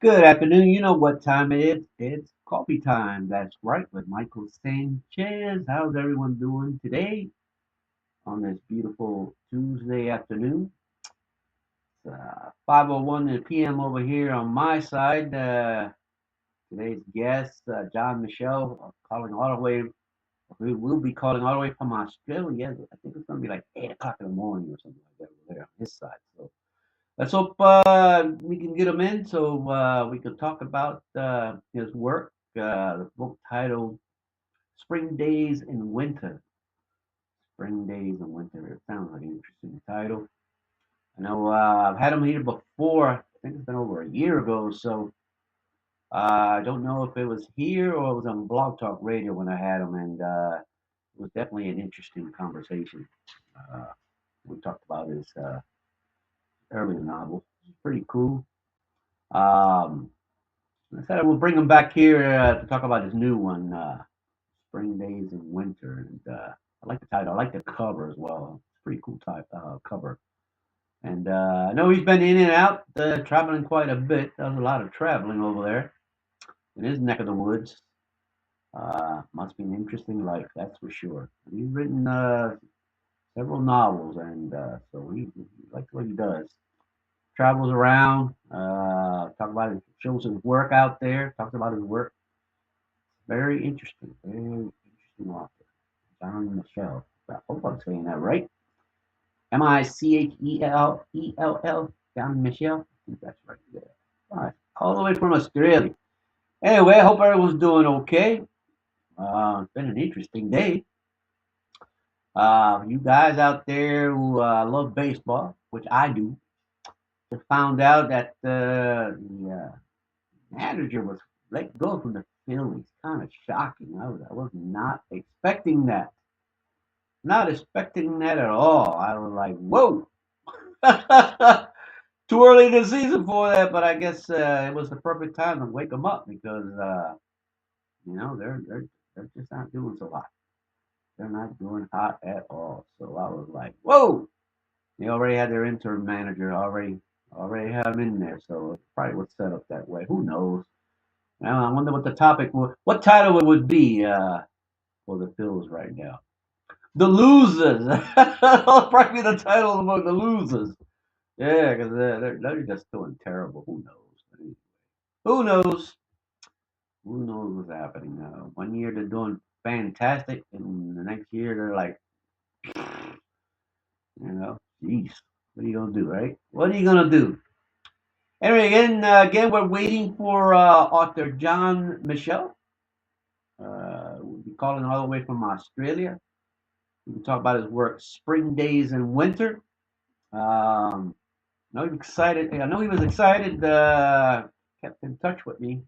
Good afternoon. You know what time it is. It's coffee time. That's right, with Michael Sanchez. How's everyone doing today on this beautiful Tuesday afternoon? It's 5:01 p.m. over here on my side. Today's guest, John Michell, calling all the way. We will be calling all the way from Australia. I think it's going to be like 8 o'clock in the morning or something like that over there on his side. So let's hope we can get him in so we can talk about his work. The book titled Spring Days in Winter. Spring Days in Winter. It sounds like an interesting title. I know I've had him here before. I think it's been over a year ago. So I don't know if it was here or it was on Blog Talk Radio when I had him. And it was definitely an interesting conversation. Uh, we talked about his earlier novel. It's pretty cool. Um, I said I will bring him back here to talk about his new one, Spring Days in Winter. And I like the title. I like the cover as well. It's a pretty cool type cover. And I know he's been in and out, traveling quite a bit. Does a lot of traveling over there in his neck of the woods. Must be an interesting life, that's for sure. He's written several novels, and so he likes what he does. Travels around, talk about his, shows his work out there, talks about his work. Very interesting. Very interesting author. John Michelle. I hope I'm saying that right. Michell. John Michelle. I think that's right there. All right. All the way from Australia. Anyway, I hope everyone's doing okay. It's been an interesting day. You guys out there who love baseball, which I do, just found out that the manager was let go from the Phillies. Kind of shocking. I was not expecting that. Not expecting that at all. I was like, whoa. Too early in the season for that, but I guess it was the perfect time to wake them up because they're just not doing so hot. They're not doing hot at all. So I was like, whoa! They already had their interim manager already have him in there, so it probably was set up that way. Who knows? Now I wonder what the topic what title it would be for the Phils right now. The losers. That'll probably be the title among the losers. Yeah, because they're just doing terrible. Who knows? Who knows? Who knows what's happening now? One year they're doing fantastic, and the next year they're like, geez, what are you gonna do, right? What are you gonna do? Anyway, again, we're waiting for author John Michell. We'll be calling all the way from Australia. We can talk about his work, Spring Days in Winter. Um, I know he's excited. I know he was excited. Kept in touch with me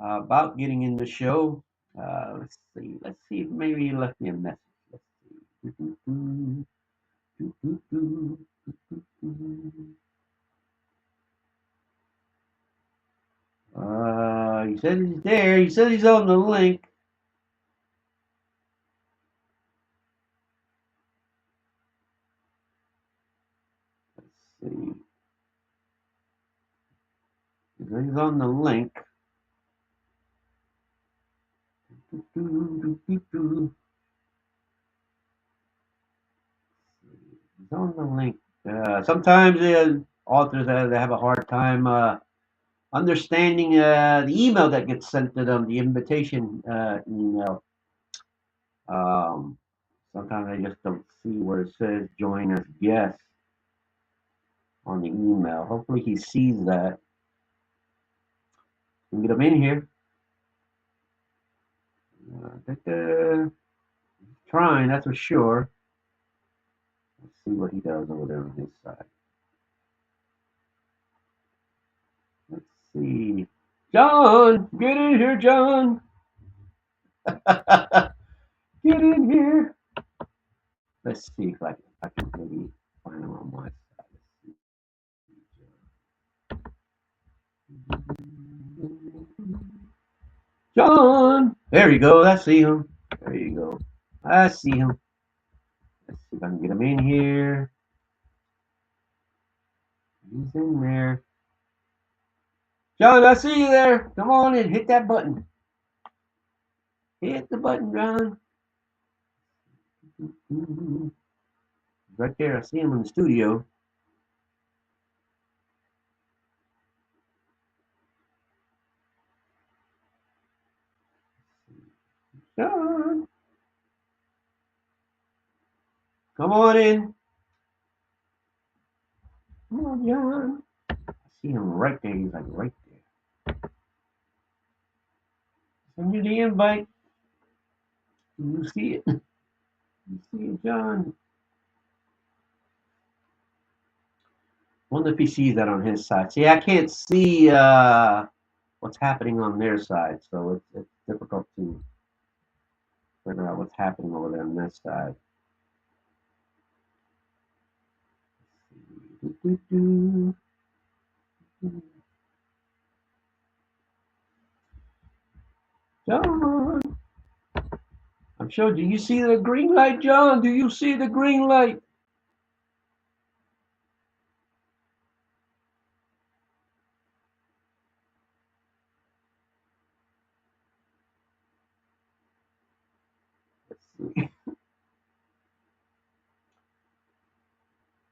about getting in the show. Let's see. Let's see if maybe he left me a message. Let's see. He said he's there. He said he's on the link. Let's see. He said he's on the link. He's on the link. Sometimes authors they have a hard time understanding the email that gets sent to them, the invitation email. Um, Sometimes I just don't see where it says join as guest on the email. Hopefully he sees that. We can get him in here. Trying, that's for sure. Let's see what he does over there on his side. Let's see. John, get in here, John. Get in here. Let's see if I can maybe find him on my side. John, there you go. I see him. There you go. I see him. Let's see if I can get him in here. He's in there. John, I see you there. Come on in, hit that button. Hit the button, John. Right there, I see him in the studio. John, come on in. Come on, John. I see him right there. He's like right there. Send you the invite. You see it. You see it, John. Wonder if he sees that on his side. See, I can't see what's happening on their side, so it's difficult to figure out what's happening over there on this side. John, I'm sure. Do you see the green light, John? Do you see the green light? Let's see.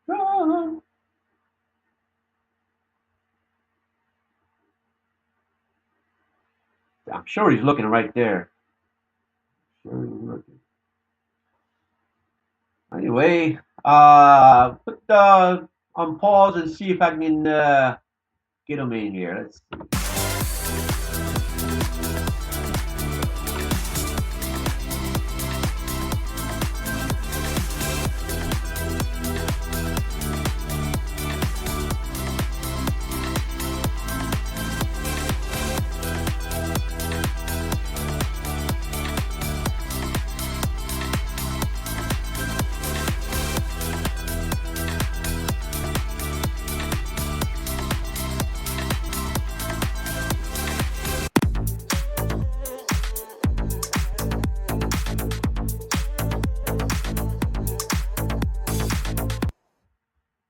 John, I'm sure he's looking right there. Sure he's looking. Anyway, put on pause and see if I can get him in here. Let's see.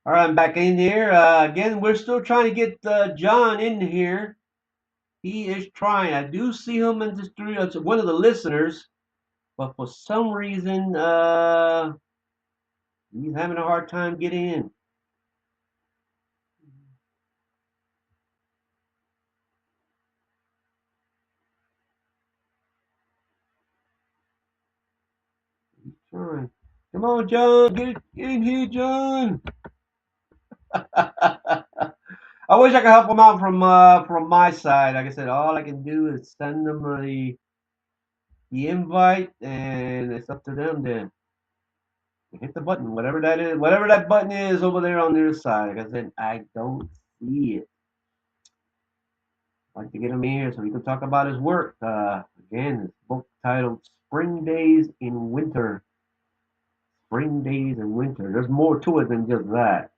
All right, I'm back in here. Again, we're still trying to get John in here. He is trying. I do see him in the studio. It's one of the listeners, but for some reason, he's having a hard time getting in. He's trying. Come on, John. Get in here, John. I wish I could help him out from my side. Like I said, all I can do is send them the invite, and it's up to them to hit the button, whatever that is, whatever that button is over there on their side. Like I said, I don't see it. I'd like to get him here so we can talk about his work. Again, his book titled "Spring Days in Winter." Spring Days in Winter. There's more to it than just that.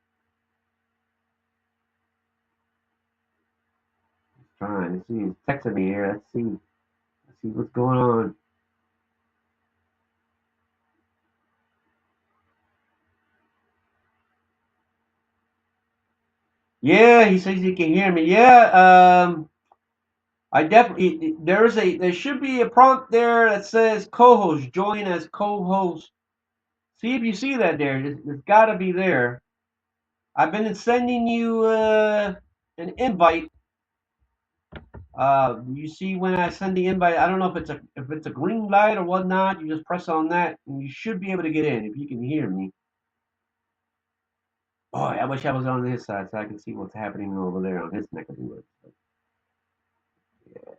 He's trying. Let's see. He's texting me here. Let's see. Let's see what's going on. Yeah, he says he can hear me. Yeah, I definitely there should be a prompt there that says co-host, join as co-host. See if you see that there. It's got to be there. I've been sending you an invite. You see when I send the invite, I don't know if it's a green light or whatnot. You just press on that, and you should be able to get in if you can hear me. Boy, I wish I was on his side so I can see what's happening over there on his neck of the woods. But yeah,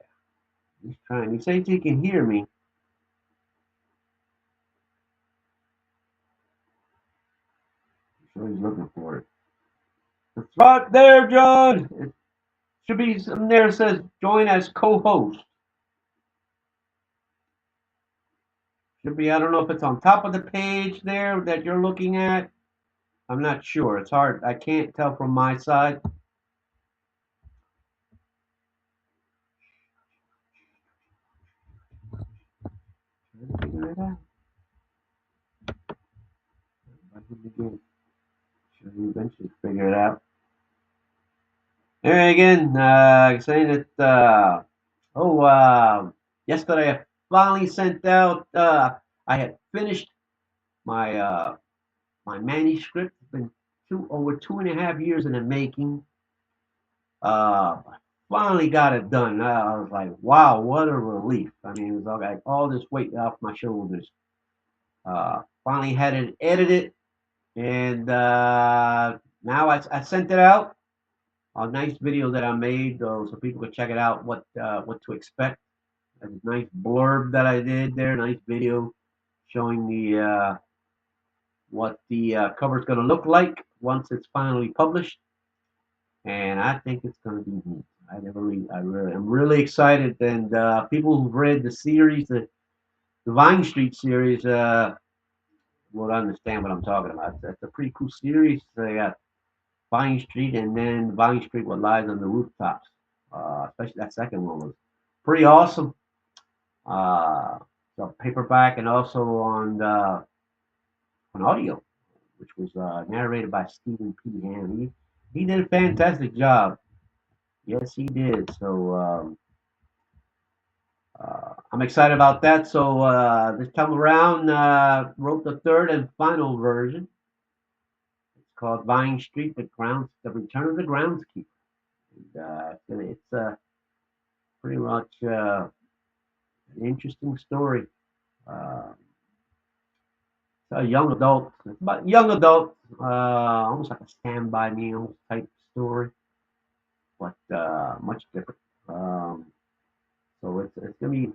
he's trying. He says he can hear me. I'm sure he's looking for it. It's right there, John. It should be something there that says join as co-host. Should be. I don't know if it's on top of the page there that you're looking at. I'm not sure. It's hard. I can't tell from my side. Figure it out. I can begin. Sure, you eventually figure it out. There again, saying that, oh, yesterday I finally sent out, I had finished my, my manuscript. It's been over 2.5 years in the making. Finally got it done. I was like, wow, what a relief. I mean, it was like all this weight off my shoulders. Finally had it edited, and now I sent it out. A nice video that I made, so people could check it out. What to expect? A nice blurb that I did there. Nice video showing the what the cover's going to look like once it's finally published, and I think it's going to be neat. I'm really excited, and people who've read the series, the Vine Street series, will understand what I'm talking about. It's a pretty cool series. They got Vine Street, and then Vine Street, what lies on the rooftops. Especially that second one was pretty awesome. Uh, so paperback and also on audio, which was narrated by Stephen P. Ham. He did a fantastic job. Yes, he did. So I'm excited about that. So this time around, wrote the third and final version. It's called Vine Street, the Return of the Groundskeeper. And, it's pretty much an interesting story. Uh, it's a young adult, it's about young adult, almost like a Stand By Me almost type story, but much different. Um, so it's gonna be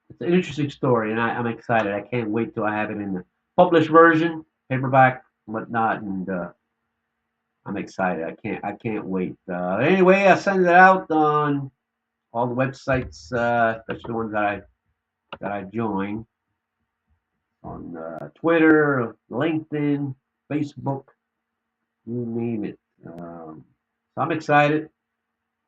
it's an interesting story, and I'm excited. I can't wait till I have it in the published version, paperback, whatnot, and I'm excited. I can't wait. Anyway, I send it out on all the websites, especially the ones that I joined on Twitter, LinkedIn, Facebook, you name it. So I'm excited.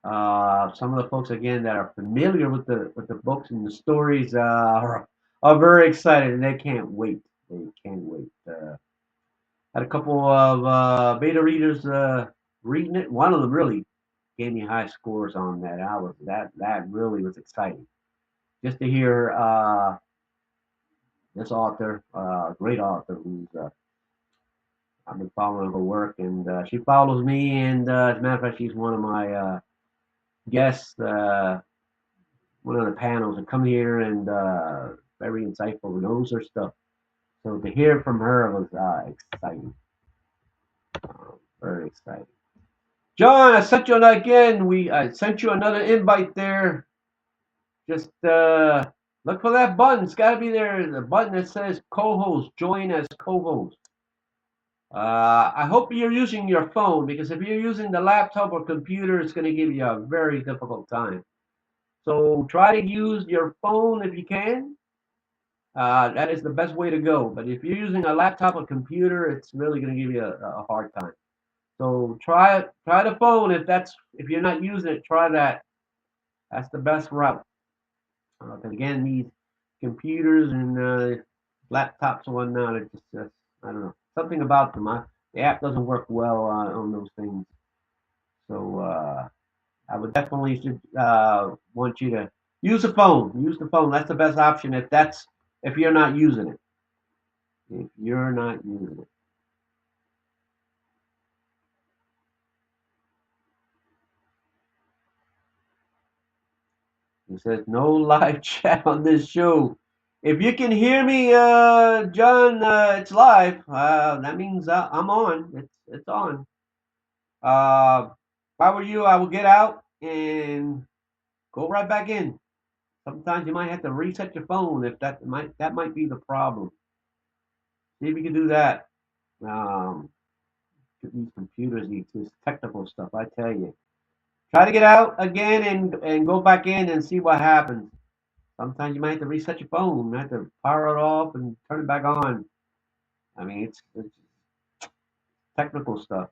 Some of the folks again that are familiar with the books and the stories are very excited and they can't wait. They can't wait. Had a couple of beta readers reading it. One of them really gave me high scores on that. That really was exciting just to hear this author, great author, who's I've been following her work, and she follows me. And as a matter of fact, she's one of my guests, one of the panels, and come here and very insightful, knows her stuff. So to hear from her was exciting, very exciting. John, I sent you again. I sent you another invite there. Just look for that button. It's got to be there. The button that says co-host. Join as co-host. I hope you're using your phone because if you're using the laptop or computer, it's going to give you a very difficult time. So try to use your phone if you can. That is the best way to go. But if you're using a laptop or computer, it's really going to give you a hard time. So try it. Try the phone if you're not using it. Try that. That's the best route. Because again, these computers and laptops and whatnot, it's just I don't know something about them. The app doesn't work well on those things. So I would definitely want you to use the phone. Use the phone. That's the best option if you're not using it. If you're not using it. It says no live chat on this show. If you can hear me, John, it's live. That means I'm on. It's on. If I were you, I would get out and go right back in. Sometimes you might have to reset your phone if that might be the problem. See if you can do that. Um, these computers, these technical stuff, I tell you. Try to get out again and go back in and see what happens. Sometimes you might have to reset your phone. You might have to power it off and turn it back on. I mean, it's technical stuff.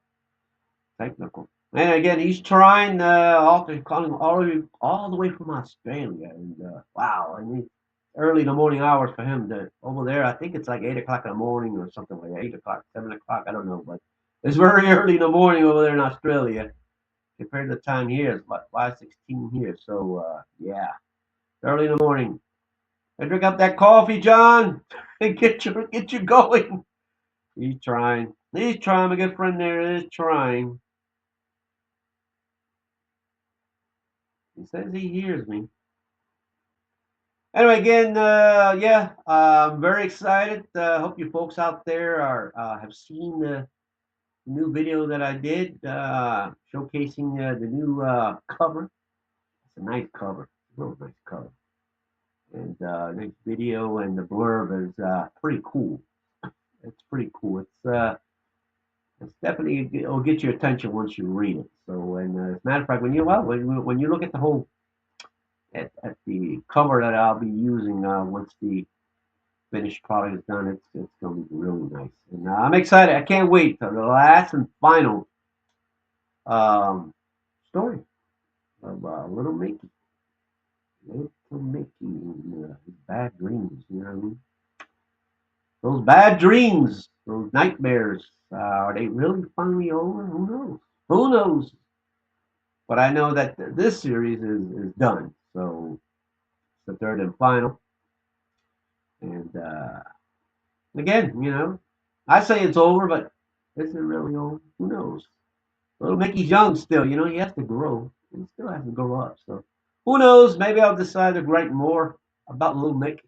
Technical. And again, he's trying. Author calling all the way from Australia, and wow, I mean, early in the morning hours for him to over there. I think it's like 8 o'clock in the morning or something like that. 8 o'clock, 7 o'clock. I don't know, but it's very early in the morning over there in Australia. compared to the time here. It's about 5:16 here. So yeah, early in the morning. I drink up that coffee, John, and get you going. He's trying. He's trying. My good friend there is trying. He says he hears me. Anyway, again, yeah, I'm very excited. Hope you folks out there are have seen the new video that I did showcasing the new cover. It's a nice cover, real nice cover, and nice video, and the blurb is pretty cool. It's pretty cool. It's definitely it'll get your attention once you read it. So, and as a matter of fact, when you look at the whole at the cover that I'll be using once the finished product is done, it's gonna be really nice, and I'm excited. I can't wait for the last and final um, story of little Mickey, little Mickey and his bad dreams. You know what I mean? Those bad dreams, those nightmares. Are they really finally over? Who knows? Who knows? But I know that this series is done. So it's the third and final. And again, I say it's over, but is it really over? Who knows? Little Mickey's young still. He has to grow. He still has to grow up. So who knows? Maybe I'll decide to write more about Little Mickey.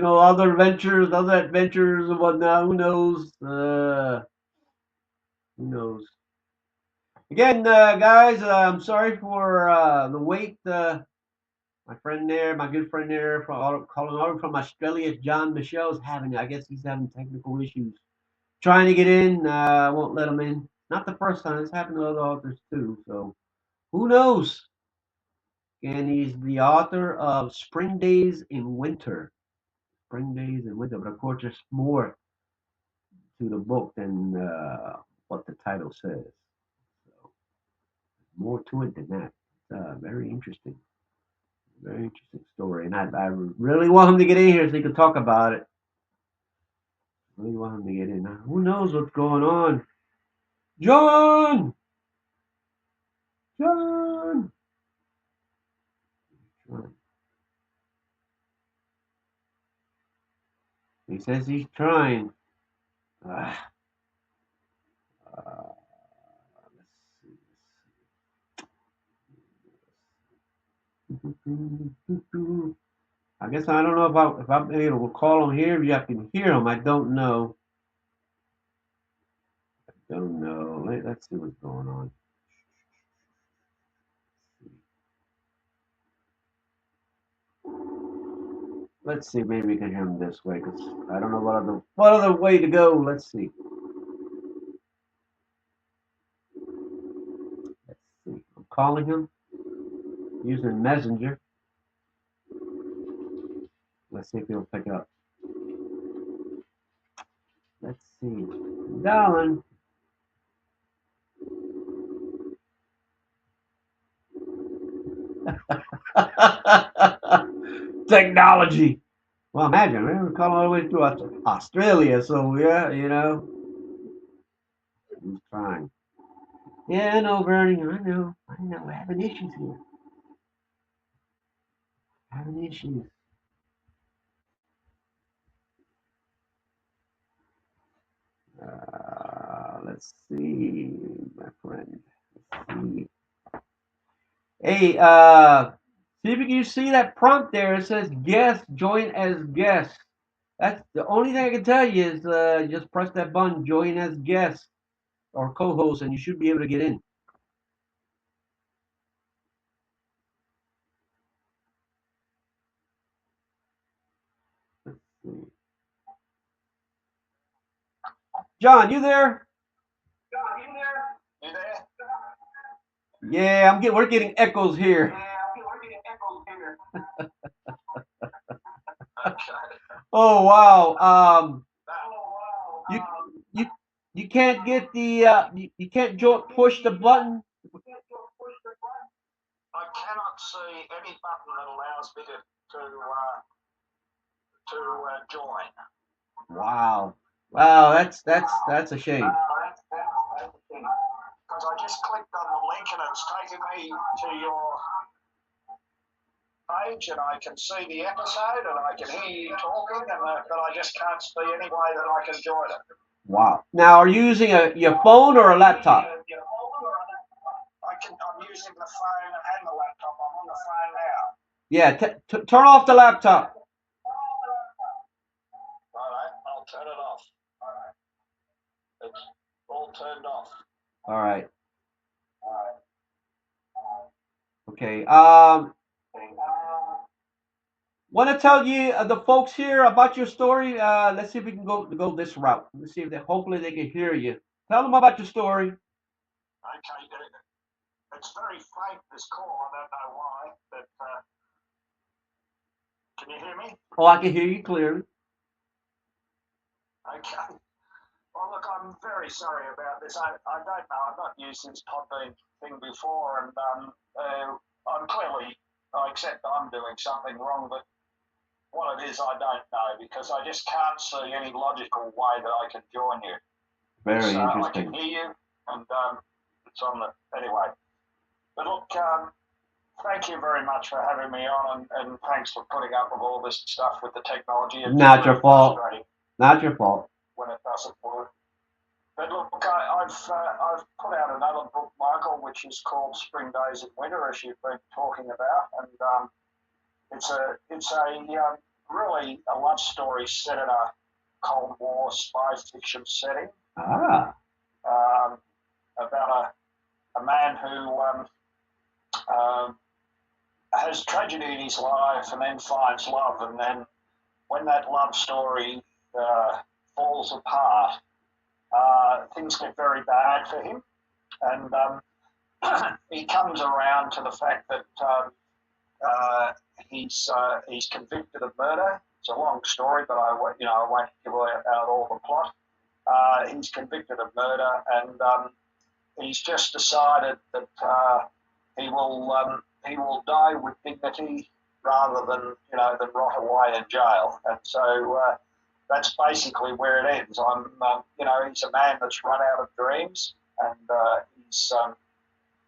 Other adventures and whatnot. Who knows? Who knows? Again, guys, I'm sorry for the wait. My friend there, my good friend there, calling over from Australia, John Michell's I guess he's having technical issues. Trying to get in, won't let him in. Not the first time, it's happened to other authors too. So who knows? And he's the author of Spring Days in Winter. Spring Days in Winter. But of course, there's more to the book than what the title says. So more to it than that. Very interesting. Very interesting story. And I really want him to get in here so he can talk about it. Really want him to get in. Who knows what's going on? John! John! John. He says he's trying. Ah, let's see. I guess I don't know if I'm able to call him here. If you can hear him, I don't know. Don't know. Let's see what's going on. Let's see. Maybe we can hear him this way because I don't know what other way to go. Let's see. Let's see. I'm calling him using Messenger. Let's see if he'll pick up. Let's see. Darling. Technology. Well, imagine, we're calling all the way through Australia, so yeah, he's trying. Yeah, I know, Bernie. I know. We're having issues here. Having issues. Let's see, my friend. Let's see. Hey, see if you see that prompt there. It says guest, join as guest. That's the only thing I can tell you is just press that button, join as guest or co-host, and you should be able to get in. Let's see. John, you there? John, you there? You there? Yeah, we're getting echoes here. Yeah, we're getting echoes here. Oh wow. You Oh, you you can't get the you can't push the button. I cannot see any button that allows me to join. Wow. Wow, that's a shame. Wow, that's a shame. because I just clicked on the link and it's taken me to your page and I can see the episode and I can hear you talking, but I just can't see any way that I can join it. Wow. Now, are you using your phone or a laptop? I'm using the phone and the laptop. I'm on the phone now. Yeah, turn off the laptop. All right, I'll turn it off. All right. It's all turned off. All right. All right. Okay. Want to tell you the folks here about your story. Let's see if we can go this route. Let's see if hopefully they can hear you. Tell them about your story. Okay, it's very faint, this call. I don't know why, but can you hear me? Oh, I can hear you clearly. Okay. Well, look, I'm very sorry about this. I don't know. I've not used this Podbean thing before, and I'm clearly, I accept I'm doing something wrong, but what it is, I don't know, because I just can't see any logical way that I can join you. Very I interesting. can hear you, and it's on the, anyway. But look, thank you very much for having me on, and thanks for putting up with all this stuff with the technology. It's Not your fault. frustrating Not your fault. when it doesn't work. But look, I've put out another book, Michael, which is called Spring Days in Winter, as you've been talking about, and it's a really a love story set in a Cold War spy fiction setting. Ah. About a man who has tragedy in his life and then finds love, and then when that love story falls apart, things get very bad for him, and he comes around to the fact that he's convicted of murder. It's a long story, but I won't give out all the plot. He's convicted of murder, and he's just decided that he will die with dignity rather than rot away in jail. And so that's basically where it ends. He's a man that's run out of dreams, and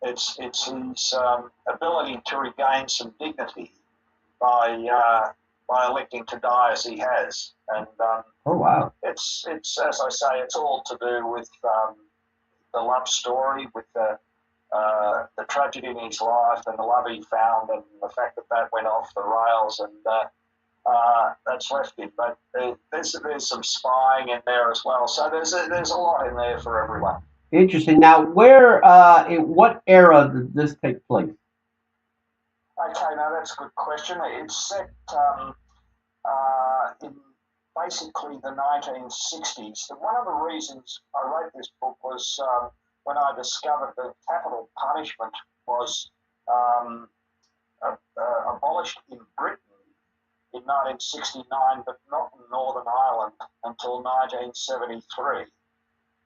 it's his ability to regain some dignity by electing to die as he has. And oh wow! It's as I say, it's all to do with the love story, with the tragedy in his life and the love he found, and the fact that went off the rails, and that's left him. But there's some spying in there as well. So there's a lot in there for everyone. Interesting. Now, in what era did this take place? Okay, now that's a good question. It's set in basically the 1960s. And one of the reasons I wrote this book was when I discovered that capital punishment was abolished in Britain in 1969, but not in Northern Ireland until 1973.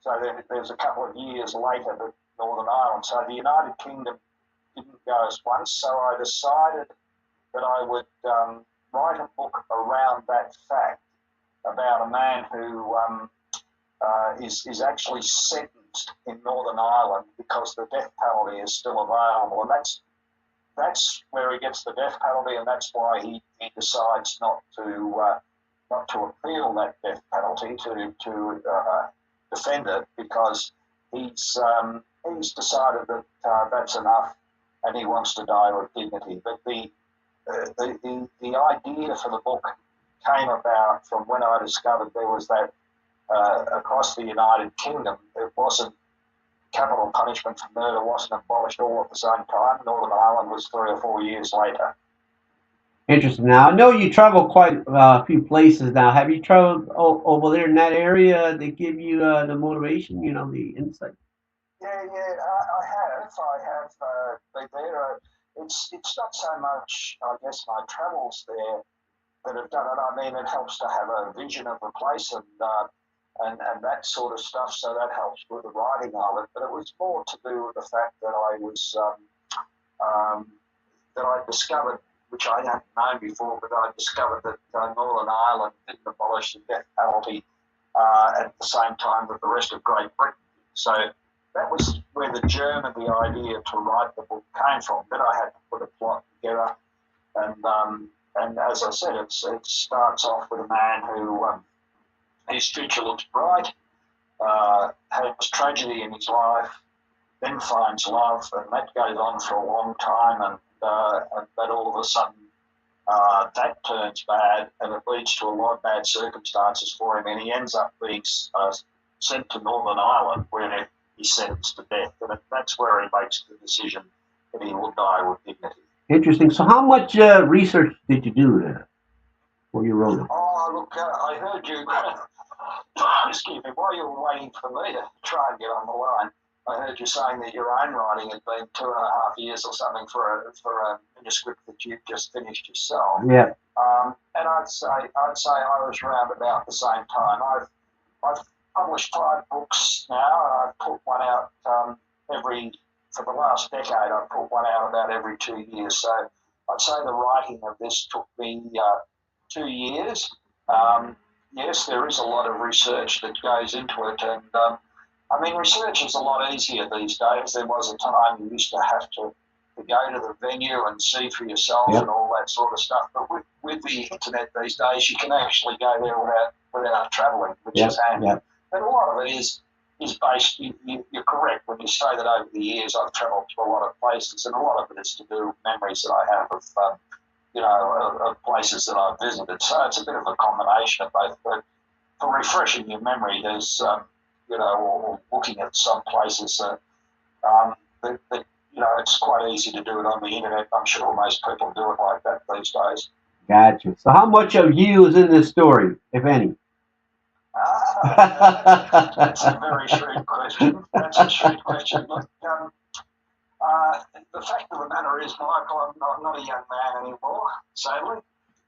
So there's a couple of years later that Northern Ireland. So the United Kingdom didn't go as once. So I decided that I would write a book around that fact about a man who is actually sentenced in Northern Ireland because the death penalty is still available, and that's where he gets the death penalty, and that's why he decides not to appeal that death penalty, to defend it, because he's decided that that's enough, and he wants to die with dignity. But the idea for the book came about from when I discovered there was that across the United Kingdom, it wasn't capital punishment for murder wasn't abolished all at the same time. Northern Ireland was 3 or 4 years later. Interesting. Now, I know you travel quite a few places now. Have you traveled over there in that area? They give you the motivation, the insight. Yeah, I have been there. It's not so much, I guess, my travels there that have done it. I mean, it helps to have a vision of the place and that sort of stuff. So that helps with the writing of it. But it was more to do with the fact that I was that I discovered, which I hadn't known before, but I discovered that Northern Ireland didn't abolish the death penalty at the same time that the rest of Great Britain. So that was where the germ of the idea to write the book came from. Then I had to put a plot together, and as I said, it starts off with a man who his future looks bright, has tragedy in his life, then finds love, and that goes on for a long time, and that all of a sudden that turns bad, and it leads to a lot of bad circumstances for him, and he ends up being sent to Northern Ireland, where he's sentenced to death, and that's where he makes the decision that he will die with dignity. Interesting. So, how much research did you do there before you wrote it? Oh, look, I heard you. Excuse me. While you were waiting for me to try and get on the line, I heard you saying that your own writing had been 2.5 years or something for a manuscript that you've just finished yourself. Yeah. And I'd say I was around about the same time. I've published 5 books now, and I've put one out for the last decade. I've put one out about every 2 years. So I'd say the writing of this took me 2 years. Yes, there is a lot of research that goes into it, and I mean, research is a lot easier these days. There was a time you used to have to go to the venue and see for yourself and all that sort of stuff. But with the internet these days, you can actually go there without travelling, which is handy. But a lot of it is based. You're correct when you say that over the years I've travelled to a lot of places, and a lot of it is to do with memories that I have of places that I've visited. So it's a bit of a combination of both. But for refreshing your memory, there's or looking at some places that it's quite easy to do it on the internet. I'm sure most people do it like that these days. Gotcha. So, how much of you is in this story, if any? That's a very shrewd question. That's a shrewd question. Look, the fact of the matter is, Michael, I'm not a young man anymore, sadly,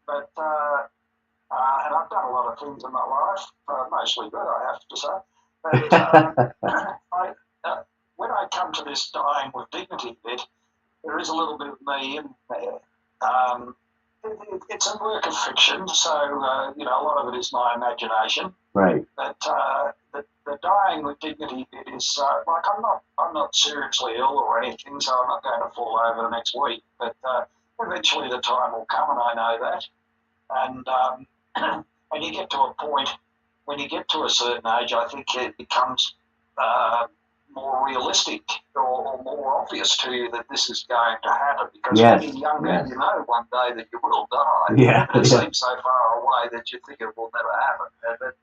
but and I've done a lot of things in my life, mostly good, I have to say. But when I come to this dying with dignity bit, there is a little bit of me in there. It's a work of fiction, so a lot of it is my imagination. Right. But the dying with dignity bit is like I'm not seriously ill or anything, so I'm not going to fall over the next week. But eventually the time will come, and I know that. And and you get to a point when you get to a certain age, I think it becomes more realistic or more obvious to you that this is going to happen. Because when you're younger, you know one day that you will die. Yeah. And it seems so far away that you think it will never happen.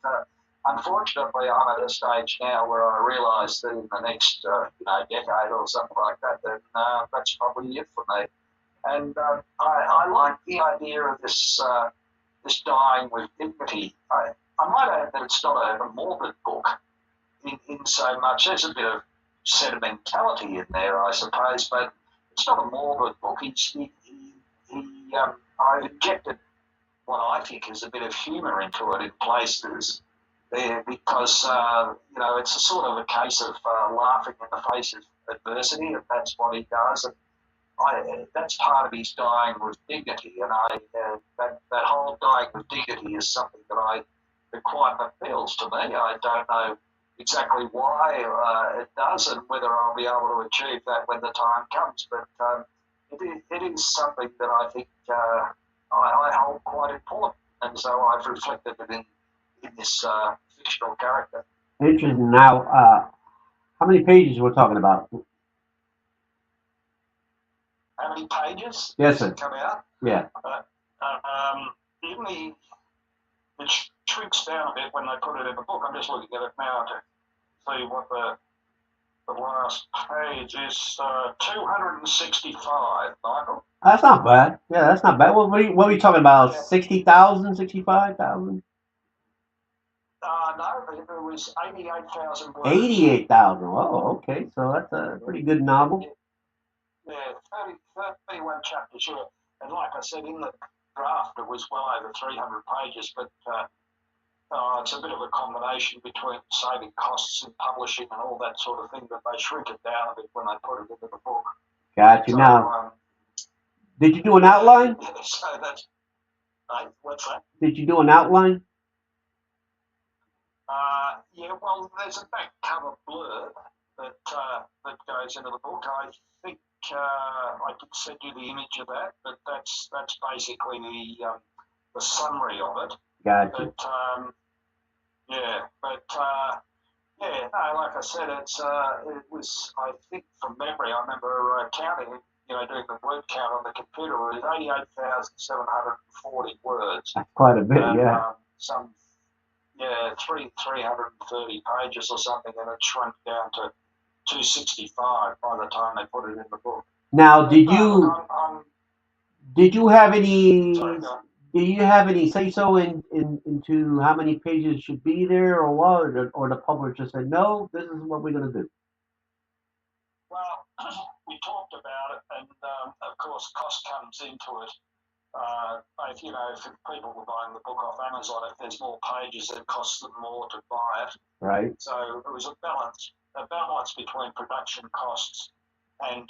But unfortunately, I'm at a stage now where I realise that in the next decade or something like that, then that's probably it for me. And I like the idea of this dying with dignity. I might add that it's not a morbid book in so much. There's a bit of sentimentality in there, I suppose, but it's not a morbid book. I've injected what I think is a bit of humour into it in places there because, it's a sort of a case of laughing in the face of adversity, and that's what he does. And that's part of his dying with dignity, and that whole dying with dignity is something that quite appeals to me. I don't know exactly why it does and whether I'll be able to achieve that when the time comes, but it is something that I think I hold quite important, and so I've reflected it in this fictional character. Interesting. Now, how many pages we're talking about? How many pages? Yes, sir. Come out? Yeah. It shrinks down a bit when they put it in the book. I'm just looking at it now to see what the last page is. 265, Michael. That's not bad. Yeah, that's not bad. What are we talking about? 60,000, 65,000? No, it was 88,000 words. 88,000. Oh, okay. So that's a pretty good novel. Yeah, 31 chapters, yeah. And like I said, in the draft, it was well over 300 pages, but it's a bit of a combination between saving costs in publishing and all that sort of thing, but they shrink it down a bit when they put it into the book. Gotcha. So, now, did you do an outline? So that's, what's that? Did you do an outline? Yeah, well, there's a back cover blurb that that goes into the book. I think I could send you the image of that, but that's basically the summary of it. Gotcha. But yeah, but yeah, no, like I said, it was, I think from memory, I remember counting, doing the word count on the computer. It was 88,740 words. That's quite a bit, and, yeah. Some 330 pages or something, and it shrunk down to 265 by the time they put it in the book. Now, But, look, did you have any sorry, say so into how many pages should be there, or what, or the publisher said no, this is what we're gonna do? Well, we talked about it, and of course, cost comes into it. If people were buying the book off Amazon, if there's more pages, it costs them more to buy it. Right. So it was a balance between production costs and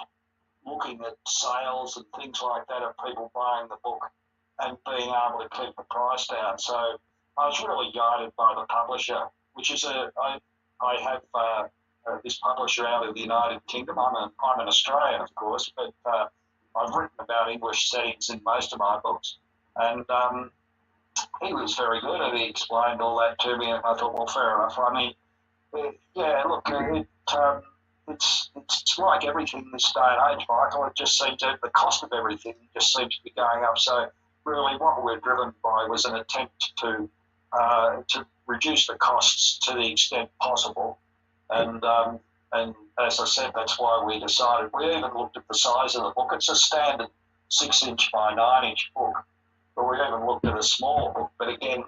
looking at sales and things like that of people buying the book and being able to keep the price down. So I was really guided by the publisher, which is I have this publisher out of the United Kingdom. I'm an Australian, of course, but I've written about English settings in most of my books, and he was very good, and he explained all that to me, and I thought, well, fair enough. I mean, yeah, look, it's like everything this day and age, Michael. It just seems that the cost of everything just seems to be going up. So really, what we're driven by was an attempt to reduce the costs to the extent possible, and as I said, that's why we decided. We even looked at the size of the book. It's a standard 6-inch by 9-inch book, but we even looked at a smaller book. But again,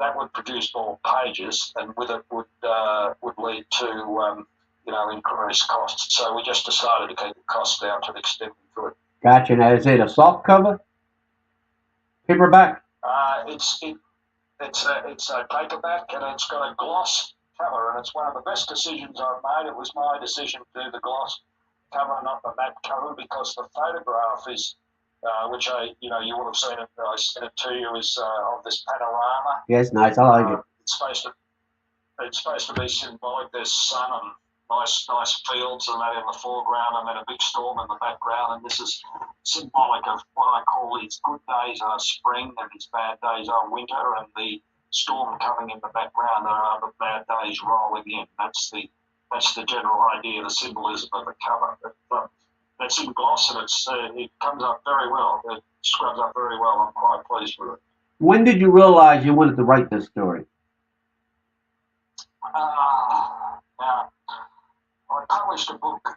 that would produce more pages, and with it would lead to increased costs. So we just decided to keep the costs down to the extent we could. Gotcha. Now, is it a soft cover, paperback? It's a paperback, and it's got a gloss cover, and it's one of the best decisions I've made. It was my decision to do the gloss cover, not the matte cover, because the photograph is, which you would have seen it. I sent it to you, is of this panorama. Yes, nice. I like it. It's supposed to be symbolic. There's sun and nice fields and that in the foreground, and then a big storm in the background. And this is symbolic of what I call these good days are spring and these bad days are winter, and the storm coming in the background are the bad days rolling in. That's the general idea, the symbolism of the cover. That's in gloss, and it comes up very well. It scrubs up very well. I'm quite pleased with it. When did you realize you wanted to write this story? Now, I published a book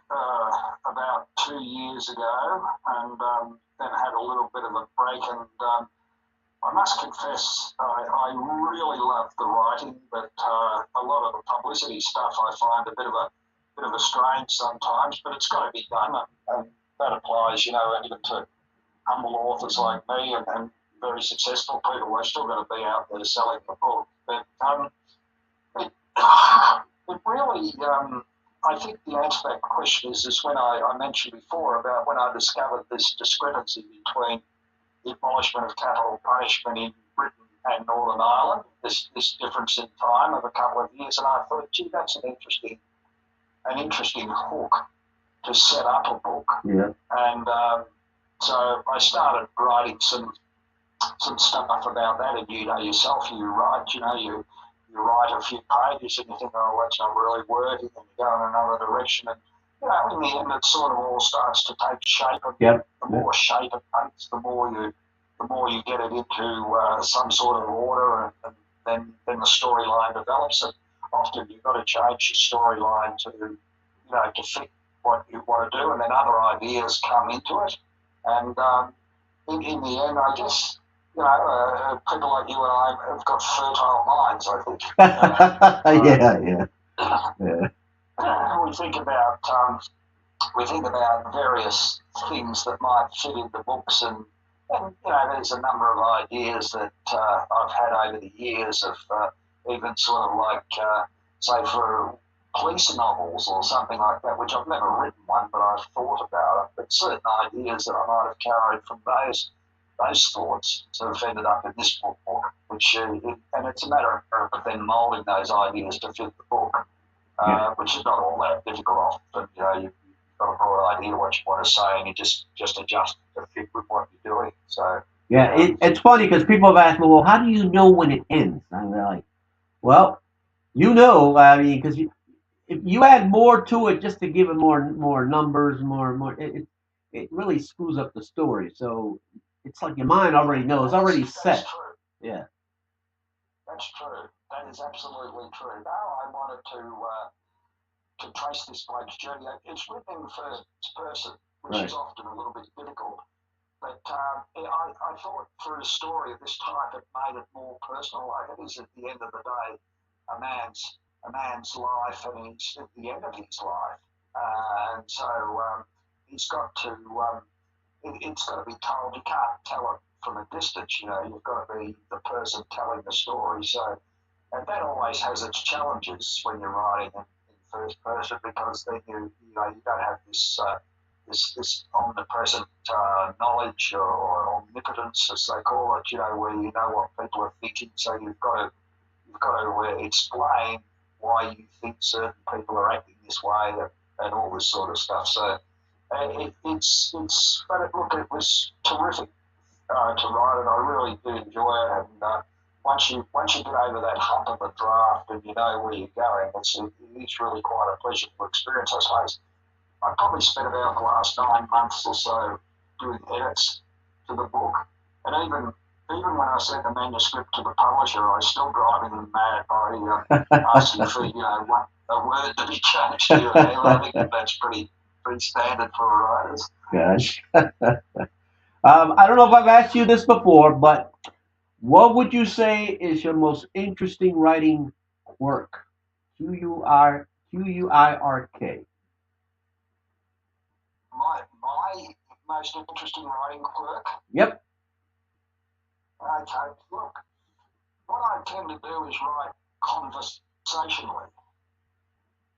about 2 years ago, and then had a little bit of a break. And I must confess, I really love the writing, but a lot of the publicity stuff I find a bit of a strain sometimes. But it's got to be done, and that applies, even to humble authors like me and very successful people. They've still got to be out there selling the book. But it really, I think the answer to that question is when I mentioned before about when I discovered this discrepancy between the abolishment of capital punishment in Britain and Northern Ireland, this difference in time of a couple of years, and I thought, gee, that's an interesting hook to set up a book. Yeah. And so I started writing some stuff about that, and yourself, you write, you write a few pages and you think, oh, that's not really working, and you go in another direction, and in the end, it sort of all starts to take shape. And the more shape it takes, the more you get it into some sort of order, and then the storyline develops. And often you've got to change your storyline to fit what you want to do, and then other ideas come into it. And in the end, I guess, people like you and I have got fertile minds, I think. Yeah. We think about various things that might fit into books, and there's a number of ideas that I've had over the years of even sort of like, say, for police novels or something like that, which I've never written one, but I've thought about it. But certain ideas that I might have carried from those thoughts sort of ended up in this book, which and it's a matter of then moulding those ideas to fit the book. Yeah. which is not all that difficult often. You've got a broad idea what you want to say, and you just adjust to fit with what you're doing. So, Yeah, it's funny because people have asked me, well, how do you know when it ends? I'm like, well, I mean, because if you add more to it just to give it more numbers, more, it really screws up the story. So it's like your mind already knows, already that's set. true. Yeah, That's true. That is absolutely true. Now I wanted to trace this bloke's journey. It's written in the first person, which right. is often a little bit difficult. But I thought through a story of this type, it made it more personal. Like it is at the end of the day, a man's life, and he's at the end of his life, and so he's got to. It's got to be told. You can't tell it from a distance. You've got to be the person telling the story. So, and that always has its challenges when you're writing in first person, because then you don't have this omnipresent knowledge, or omnipotence, as they call it. Where you know what people are thinking. So you've got to explain why you think certain people are acting this way, and all this sort of stuff. So but it was terrific to write it. I really did enjoy it, and once you get over that hump of the draft and you know where you're going, it's really quite a pleasurable experience. I suppose I probably spent about the last 9 months or so doing edits to the book, and even when I sent the manuscript to the publisher, I was still driving them mad by asking for a word to be changed here and there. I think that's pretty standard for writers. Gosh. I don't know if I've asked you this before, but what would you say is your most interesting writing work? QUIRK. My most interesting writing work. Yep. Okay, look, what I tend to do is write conversationally.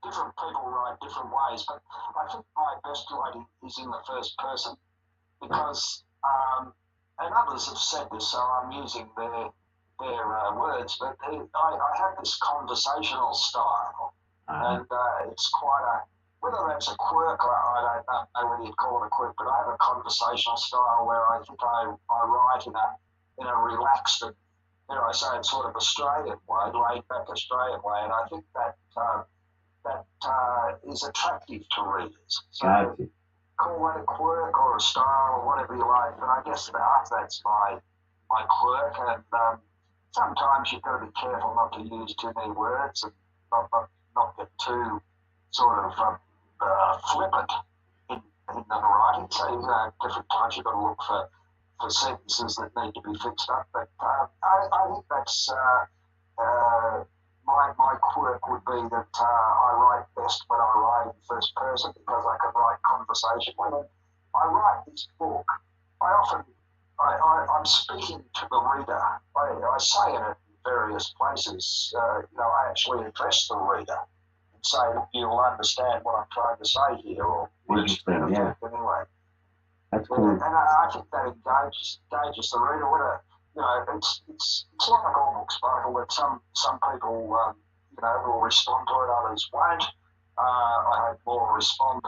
Different people write different ways, but I think my best writing is in the first person, because, and others have said this, so I'm using their words, but I have this conversational style, and it's quite whether that's a quirk, I don't know whether you'd call it a quirk, but I have a conversational style where I think I write in a relaxed and, dare I say, it's sort of Australian way, laid back Australian way, and I think that is attractive to readers. So Gotcha. call that a quirk or a style or whatever you like, but I guess that's my quirk, and sometimes you've got to be careful not to use too many words, and not get too sort of flippant in the writing. So different times you've got to look for sentences that need to be fixed up. But I think that's my quirk would be that I write best when I write in first person, because I can write conversationally. And I write this book. I'm speaking to the reader. I say in it in various places. I actually address the reader and say, you'll understand what I'm trying to say here, or words to that effect anyway. That's cool. And I think that engages the reader. It's like all books, Michael, that some people will respond to it, others won't. I hope more respond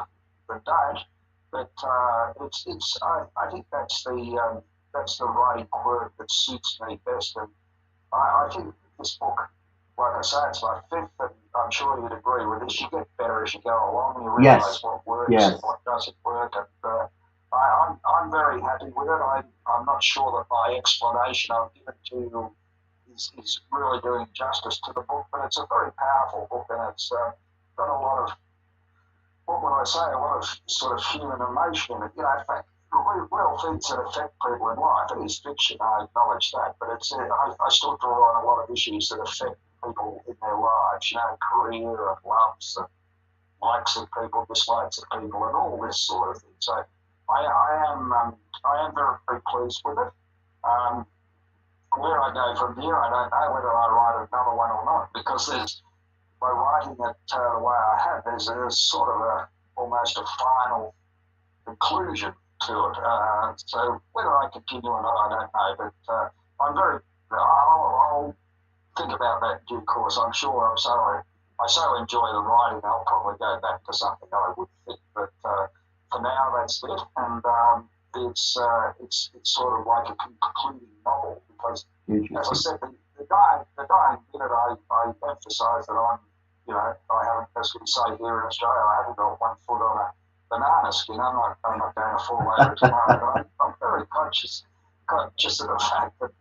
than don't. But I think that's the writing quirk that suits me best. And I think this book, like I say, it's my fifth, and I'm sure you'd agree with this. You get better as you go along. You realise what works and what doesn't work, and I'm very happy with it. I'm not sure that my explanation I've given to you is really doing justice to the book, but it's a very powerful book, and it's got a lot of, what would I say, a lot of sort of human emotion in it. In fact, real things that affect people in life. It is fiction, I acknowledge that, but I still draw on a lot of issues that affect people in their lives, career and loves and likes of people, dislikes of people, and all this sort of thing. So I am very, very pleased with it. Um, where I go from here, I don't know whether I write another one or not, because by writing it the way I have, there's sort of almost a final conclusion to it. So whether I continue or not, I don't know. But I'll think about that in due course. I'm sure. I'm sorry. I so enjoy the writing, I'll probably go back to something I would think. But for now, that's it. And it's sort of like a concluding novel because, as I said, the dying minute, I emphasise that I haven't, as we say here in Australia, I haven't got one foot on a banana skin. I'm not going to fall over tomorrow. But I'm very conscious of the fact that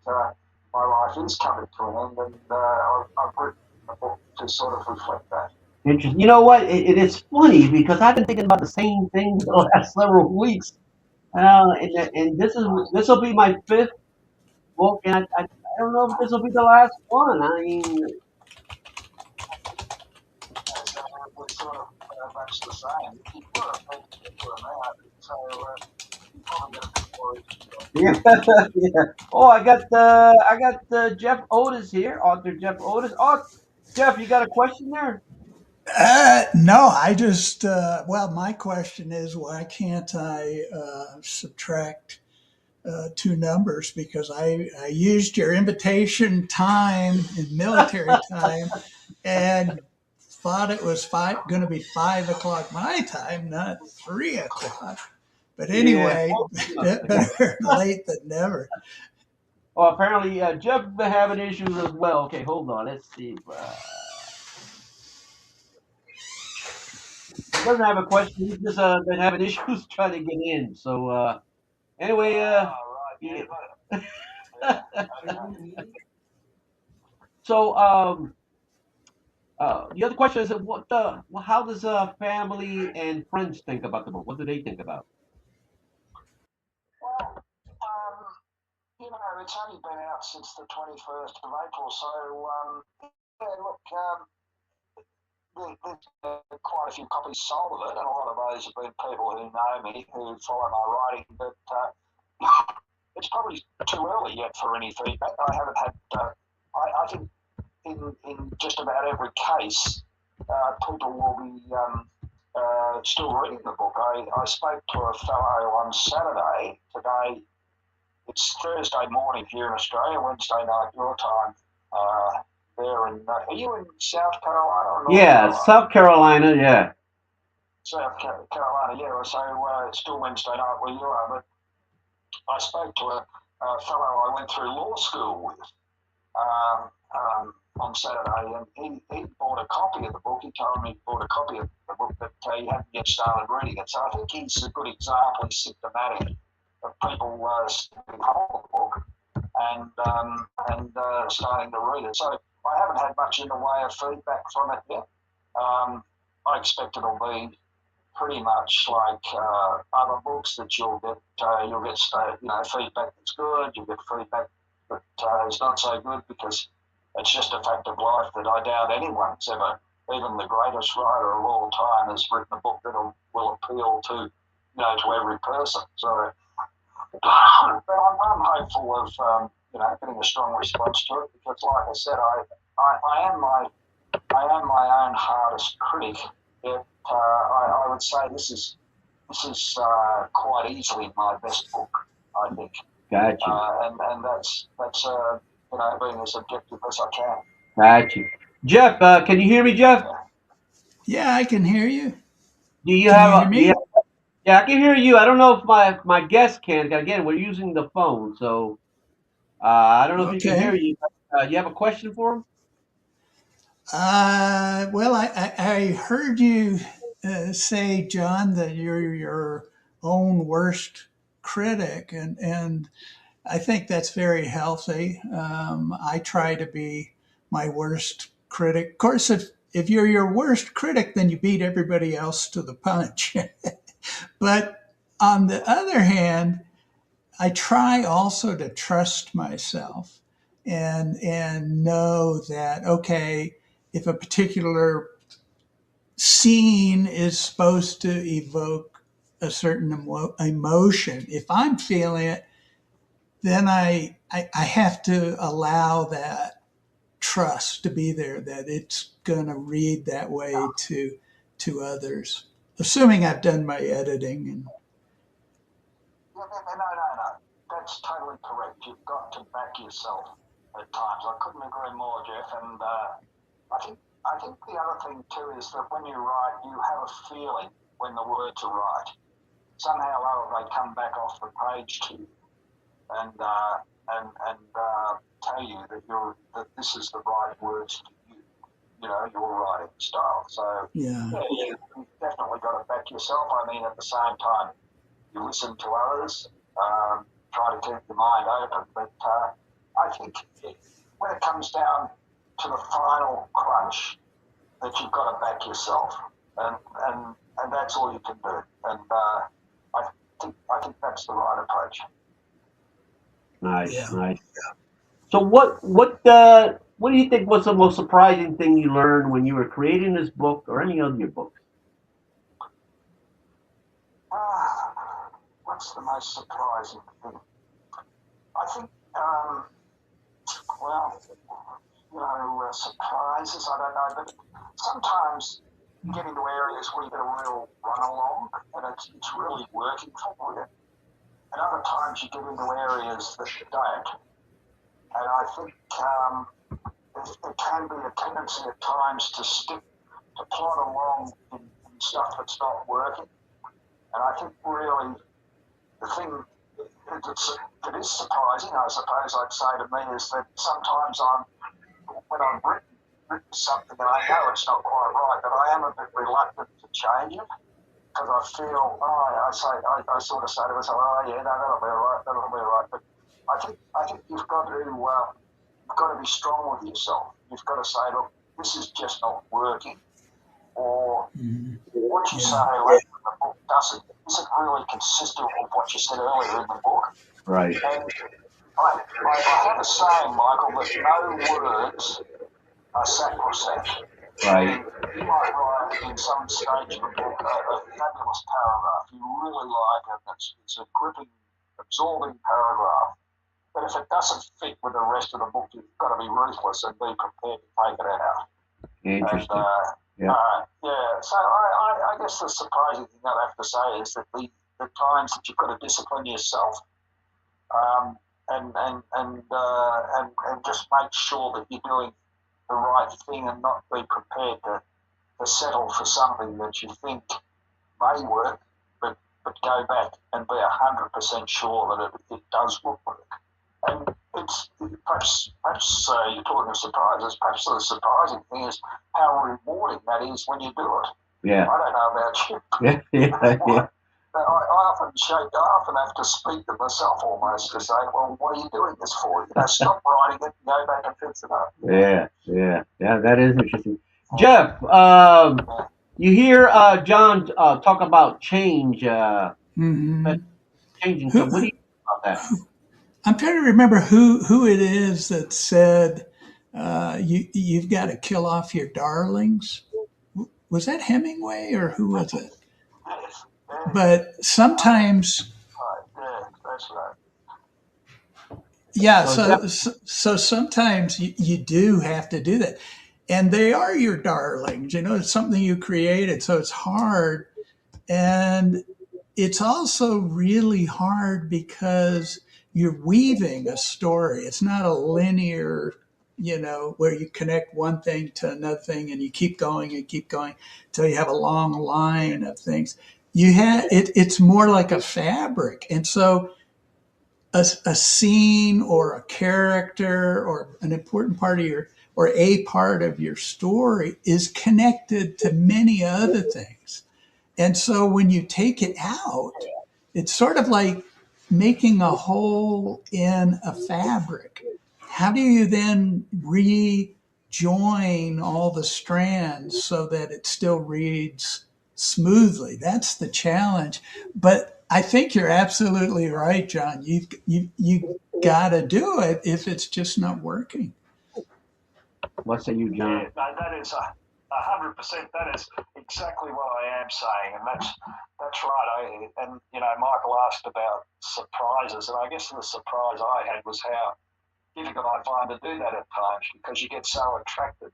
my life is coming to an end, and I've written a book to sort of reflect that. Interesting. You know what? It is funny because I've been thinking about the same thing the last several weeks. And this will be my fifth book, and I don't know if this will be the last one. I mean, So we're sort of much the same. You've got a big picture now, so you probably get a bit more interesting. yeah, yeah. Oh, I got Jeff Otis here, author Jeff Otis. Oh, Jeff, you got a question there? No, I just, well, my question is why can't I subtract two numbers? Because I used your invitation time in military time and thought it was going to be 5 o'clock my time, not 3 o'clock. But Yeah. anyway, better late than never. Oh, apparently Jeff been having issues as well. Okay, hold on. Let's see. He doesn't have a question. He's just been having issues trying to get in. So anyway, Right, yeah. yeah, okay. So the other question is, how does family and friends think about the book? What do they think about? Well, it's only been out since the 21st of April, so yeah, look, there's quite a few copies sold of it, and a lot of those have been people who know me, who follow my writing, but it's probably too early yet for any feedback. I haven't had, I think in just about every case, people will be still reading the book. I spoke to a fellow on Saturday. Today, it's Thursday morning here in Australia, Wednesday night your time. There in, are you in South Carolina or North Yeah, Carolina? South Carolina. Yeah. South Carolina, yeah. So it's still Wednesday night where you are. But I spoke to a fellow I went through law school with on Saturday, and he bought a copy of the book. He told me he bought a copy of the book, but he hadn't yet started reading it. So I think he's a good example. He's symptomatic of people starting to hold the book and starting to read it. So I haven't had much in the way of feedback from it yet. I expect it'll be pretty much like other books that you'll get feedback that's good, you'll get feedback that is not so good because it's just a fact of life that I doubt anyone's ever, even the greatest writer of all time, has written a book that will appeal to every person. So, but I'm hopeful of getting a strong response to it because, like I said, I am my own hardest critic. Yet I would say this is quite easily my best book, I think, Got you. and that's being as objective as I can. Got you. Jeff, can you hear me, Jeff? Yeah. Yeah, I can hear you. Do you Can have you hear a? Yeah, me? yeah, I can hear you. I don't know if my guest can. Again, we're using the phone, so I don't know if he can hear Okay. you. You have a question for him? Well, I heard you say, John, that you're your own worst critic, and I think that's very healthy. I try to be my worst critic. Of course, if you're your worst critic, then you beat everybody else to the punch. But on the other hand, I try also to trust myself and know that okay, if a particular scene is supposed to evoke a certain emotion, if I'm feeling it, then I have to allow that trust to be there that it's going to read that way to others, assuming I've done my editing and No. That's totally correct. You've got to back yourself at times. I couldn't agree more, Jeff. And I think I think the other thing too is that when you write, you have a feeling when the words are right. Somehow or other, they come back off the page to you, and tell you that this is the right words to you. You know, your writing style. So Yeah. you've definitely got to back yourself. I mean, at the same time, you listen to others, try to keep your mind open. But I think when it comes down to the final crunch, that you've got to back yourself, and and that's all you can do. And I think that's the right approach. Nice, Yeah. nice. So what do you think was the most surprising thing you learned when you were creating this book or any of your books? What's the most surprising thing? I think, well, surprises, I don't know, but sometimes you get into areas where you get a real run along and it's really working for you. And other times you get into areas that you don't. And I think there can be a tendency at times to plod along in stuff that's not working. And I think really the thing that is surprising, I suppose I'd say to me, is that sometimes when I've written something and I know it's not quite right, that I am a bit reluctant to change it because I feel, I sort of say to myself, oh yeah, no, that'll be right. But I think you've got to be strong with yourself. You've got to say, look, this is just not working, or what you say later in the book isn't really consistent with what you said earlier in the book. Right. And I have a saying, Michael, that no words are sacrosanct. Right. You might write in some stage of the book a fabulous paragraph you really like, and it's a gripping, absorbing paragraph. But if it doesn't fit with the rest of the book, you've got to be ruthless and be prepared to take it out. Interesting. And, so I guess the surprising thing I'd have to say is that the times that you've got to discipline yourself, and just make sure that you're doing the right thing and not be prepared to settle for something that you think may work, but go back and be 100% sure that it does work. And it's perhaps you're talking of surprises. Perhaps the surprising thing is how rewarding that is when you do it. Yeah. I don't know about you. Yeah. I often have to speak to myself almost to say, well, what are you doing this for? Stop writing it and go back and fix it up. Yeah. That is interesting. Jeff, you hear John talk about change, changing. So, what do Who, you think about that? I'm trying to remember who it is that said you've got to kill off your darlings. Was that Hemingway or who was it? Yes. But sometimes, Yeah, that's right. yeah. So, So sometimes you do have to do that, and they are your darlings. You know, it's something you created, so it's hard, and it's also really hard because you're weaving a story. It's not a linear, where you connect one thing to another thing and you keep going and keep going until you have a long line of things. It's more like a fabric. And so a scene or a character or an important part of or a part of your story is connected to many other things. And so when you take it out, it's sort of like making a hole in a fabric. How do you then rejoin all the strands so that it still reads smoothly? That's the challenge. But I think you're absolutely right, John. You got to do it if it's just not working. what say you, John? Yeah, no, that is 100%. That is exactly what I am saying, and that's right. Michael asked about surprises, and I guess the surprise I had was how difficult I find to do that at times because you get so attracted.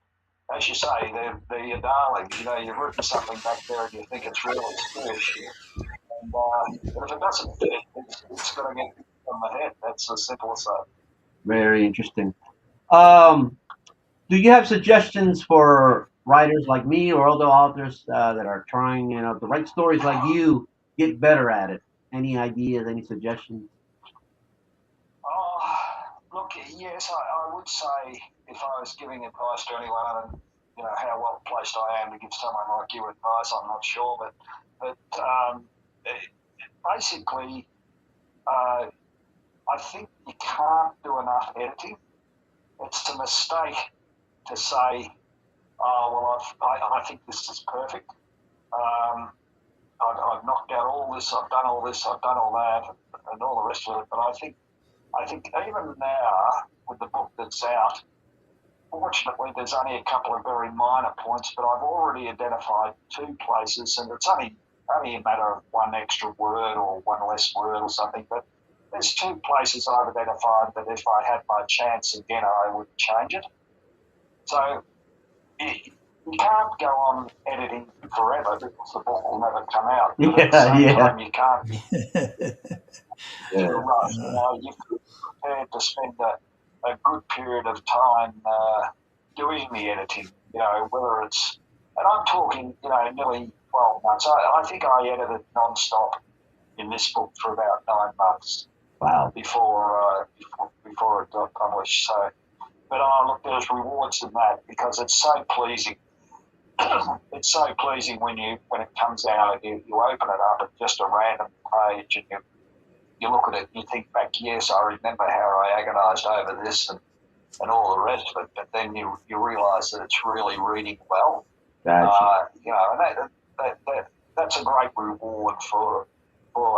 As you say, they're your darlings. You've written something back there and you think it's really good. And, but if it doesn't fit, it's going to get hit on the head. That's as simple as that. Very interesting. Um, do you have suggestions for writers like me or other authors that are trying, to write stories like you get better at it? Any ideas? Any suggestions? Oh, look, yes, I would say if I was giving advice to anyone, and how well placed I am to give someone like you advice, I'm not sure, but basically, uh, I think you can't do enough editing. It's a mistake to say, "Oh, well, I think this is perfect. Um, I've knocked out all this. I've done all this. I've done all that, and all the rest of it." But I think even now with the book that's out, fortunately there's only a couple of very minor points, but I've already identified two places, and it's only a matter of one extra word or one less word or something. But there's two places I've identified that if I had my chance again, I would change it. So you can't go on editing forever because the book will never come out. But at the Yeah, same yeah, time, you can't yeah. rush. You've prepared to spend a good period of time doing the editing. Whether it's, and I'm talking, nearly 12 months. I think I edited non-stop in this book for about 9 months Wow. before it got published. So, but look, there's rewards in that because it's so pleasing. It's so pleasing when it comes out and you open it up at just a random page and you look at it and you think back, yes, I remember how I agonised over this and all the rest of it, but then you realise that it's really reading well. Gotcha. And that's a great reward for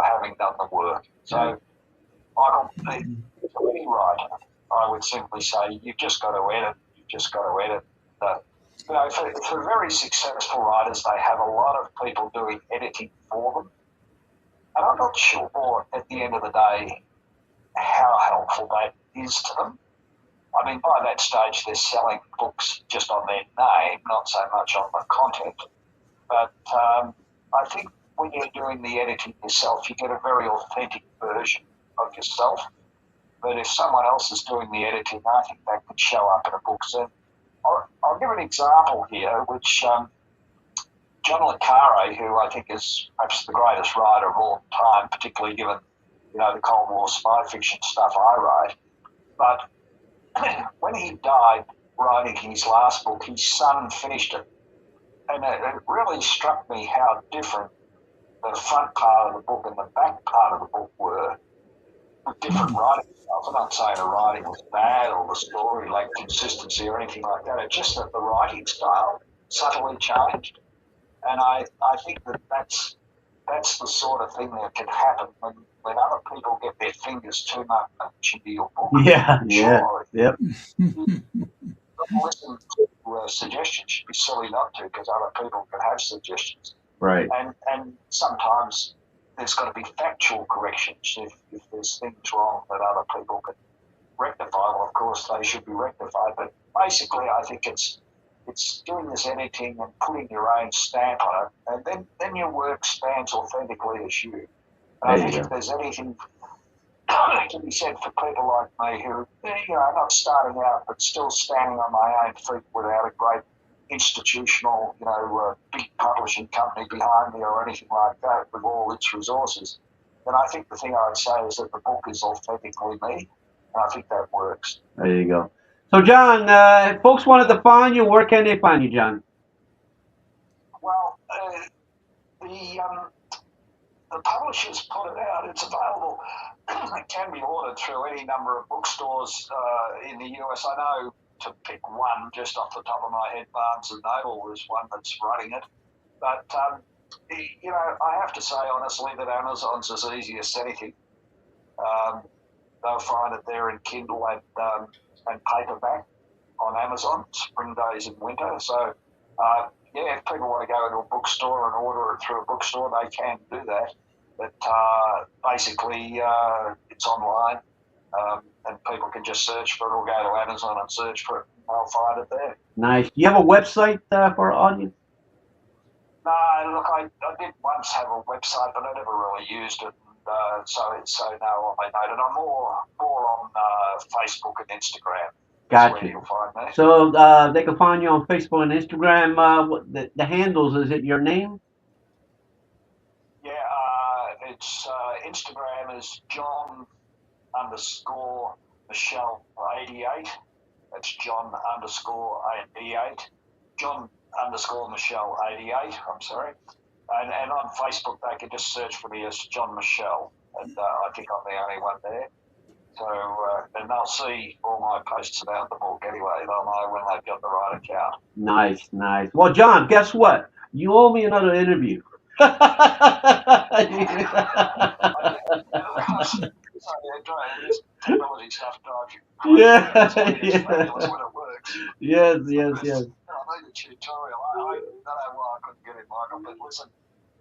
having done the work. So, Michael, for any writer, I would simply say you've just got to edit. You've just got to edit. For very successful writers, they have a lot of people doing editing for them. And I'm not sure at the end of the day how helpful that is to them. I mean, by that stage, they're selling books just on their name, not so much on the content. But I think when you're doing the editing yourself, you get a very authentic version of yourself. But if someone else is doing the editing, I think that could show up in a book. So I'll give an example here, which John le Carre, who I think is perhaps the greatest writer of all time, particularly given the Cold War spy fiction stuff I write. But when he died writing his last book, his son finished it. And it really struck me how different the front part of the book and the back part of the book were with different writing styles. I'm not saying the writing was bad or the story lacked consistency or anything like that. It's just that the writing style subtly changed. And I think that's the sort of thing that can happen when other people get their fingers too much into your book. Yeah, yeah, Sure, yep. listen to suggestions. Should be silly not to, because other people can have suggestions. Right. And sometimes there's got to be factual corrections if there's things wrong that other people can rectify. Well, of course, they should be rectified. But basically, I think it's doing this editing and putting your own stamp on it, and then your work stands authentically as you. And I think if there's anything can be said for people like me who, not starting out but still standing on my own feet without a great institutional, big publishing company behind me or anything like that with all its resources, then I think the thing I would say is that the book is authentically me, and I think that works. There you go. So, John, if folks wanted to find you, where can they find you, John? Well, the publishers put it out. It's available. It can be ordered through any number of bookstores in the US. I know, to pick one just off the top of my head, Barnes and Noble is one that's running it. But I have to say honestly that Amazon's as easy as anything. They'll find it there in Kindle and paperback on Amazon, spring days and winter. So if people want to go into a bookstore and order it through a bookstore, they can do that. But basically, it's online, and people can just search for it or go to Amazon and search for it, and they'll find it there. Nice. Do you have a website for our audience? No, look, I did once have a website, but I never really used it. And so no, I know that I'm more on Facebook and Instagram. That's where Gotcha. you'll find me. So they can find you on Facebook and Instagram. The handles, is it your name? Yeah, it's Instagram is John underscore Michell 88. That's John underscore 88. John underscore Michell 88. I'm sorry. And on Facebook, they can just search for me as John Michell. And I think I'm the only one there. So, and they'll see all my posts about the book anyway. They'll know when they've got the right account. Nice, nice. Well, John, guess what? You owe me another interview. This technology stuff drives you crazy. Yeah, It's yeah. fabulous when it works. Yes, yes, But yes. I need a tutorial. I don't know why I couldn't get it, Michael. But listen,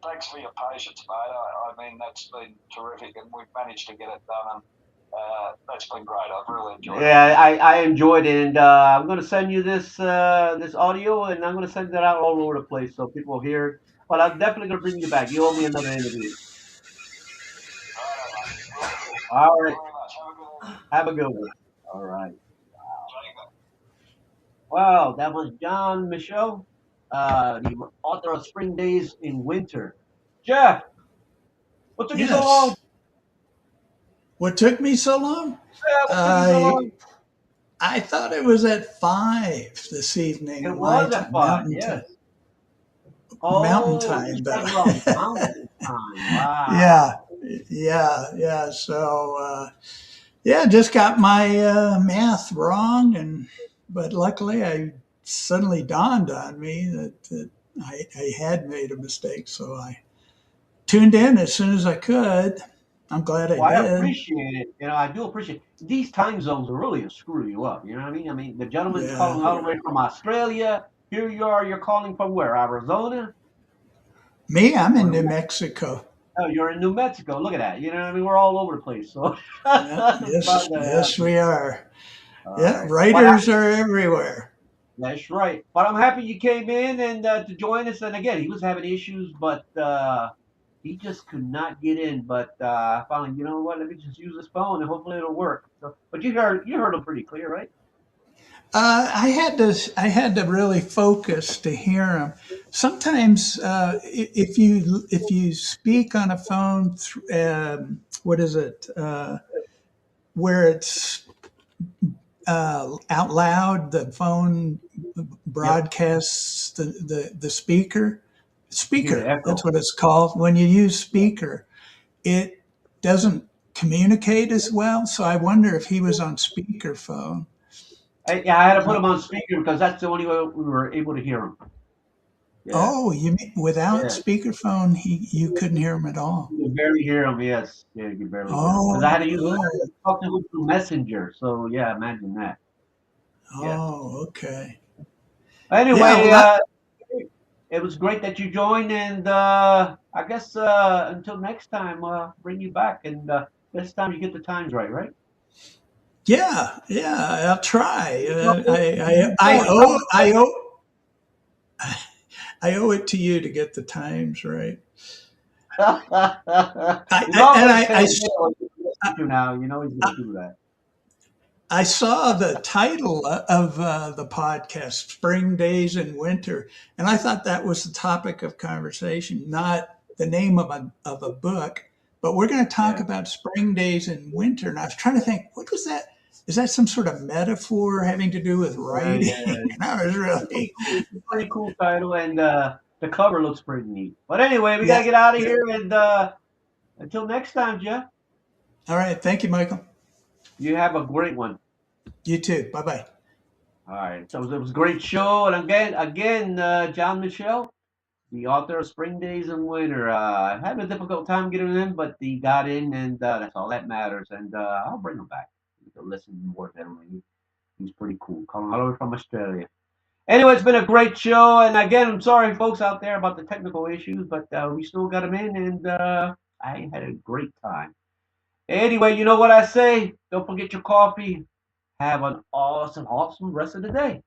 thanks for your patience, mate. I mean, that's been terrific, and we've managed to get it done. And that's been great. I've really enjoyed it. Yeah, I enjoyed it, and I'm gonna send you this audio, and I'm gonna send it out all over the place so people hear it. But I'm definitely gonna bring you back. You owe me another interview. All right, mate. Will do. All Thank you right. very much. Have a good evening. Have a good one. All right. Take care. Wow, that was John Michell, the author of Spring Days in Winter. Jeff, what took you so long? Yes. What took me so long? Yeah, what took you so I long? I thought it was at 5 this It evening, my was at time, five. Yes. mountain Oh, time. But Eastern Love Mountain Time. yeah, Wow. yeah. So yeah, just got my math wrong, but luckily I suddenly dawned on me that I had made a mistake. So I tuned in as soon as I could. I'm glad I Well, I did. appreciate it. I do appreciate these time zones are really screw you up. You know what I mean? I mean, the gentleman's Yeah. calling all the way from Australia. Here you are. You're calling from where? Arizona Me, I'm or in New New Mexico? Mexico. Oh, you're in New Mexico. Look at that. You know what I mean? We're all over the place. So, Yeah, but, yes, we are. all Yeah, right. But writers are everywhere. that's right. But I'm happy you came in and to join us. And again, he was having issues, but he just could not get in. But I finally, you know what? Let me just use this phone and hopefully it'll work. So, but you heard him pretty clear, right? I had to really focus to hear him. Sometimes, if you speak on a phone, what is it? Where it's out loud, the phone Yep. broadcasts the speaker. You hear the Speaker, that's echo. what it's called. When you use speaker, it doesn't communicate as well. So I wonder if he was on speakerphone. Yeah, I had to put him on speaker because that's the only way we were able to hear him. Yeah. Oh, you mean without Yeah. speakerphone, you couldn't hear him at all? You can barely hear him. Yes. Yeah, you can barely hear him because I had to Oh, use oh, talk to him through Messenger. So yeah, imagine that. Yes. oh, okay. Yeah, Anyway, well, it was great that you joined, and I guess until next time, bring you back, and this time you get the times right, right? yeah, I'll try. I owe it to you to get the times right. I, He's I and always I, saying, you now, you know he's going to do that. I saw the title of the podcast, Spring Days in Winter, and I thought that was the topic of conversation, not the name of a book. But we're going to talk Yeah. about spring days in winter. And I was trying to think, what was that? Is that some sort of metaphor having to do with Yeah, writing? yeah. And I was really, It's a pretty cool title, and the cover looks pretty neat. But anyway, we got to yeah. get out of here, and until next time, Jeff, All right. Thank you, Michael. you have a great one. You too. Bye bye. All right. So it was a great show, and again, John Michelle, the author of Spring Days and Winter. Having a difficult time getting in, but he got in, and that's all that matters. And I'll bring him back to listen more to him. He's pretty cool. Calling all the way from Australia. Anyway, it's been a great show, and again, I'm sorry, folks out there, about the technical issues, but we still got him in, and I had a great time. Anyway, you know what I say? Don't forget your coffee. Have an awesome, awesome rest of the day.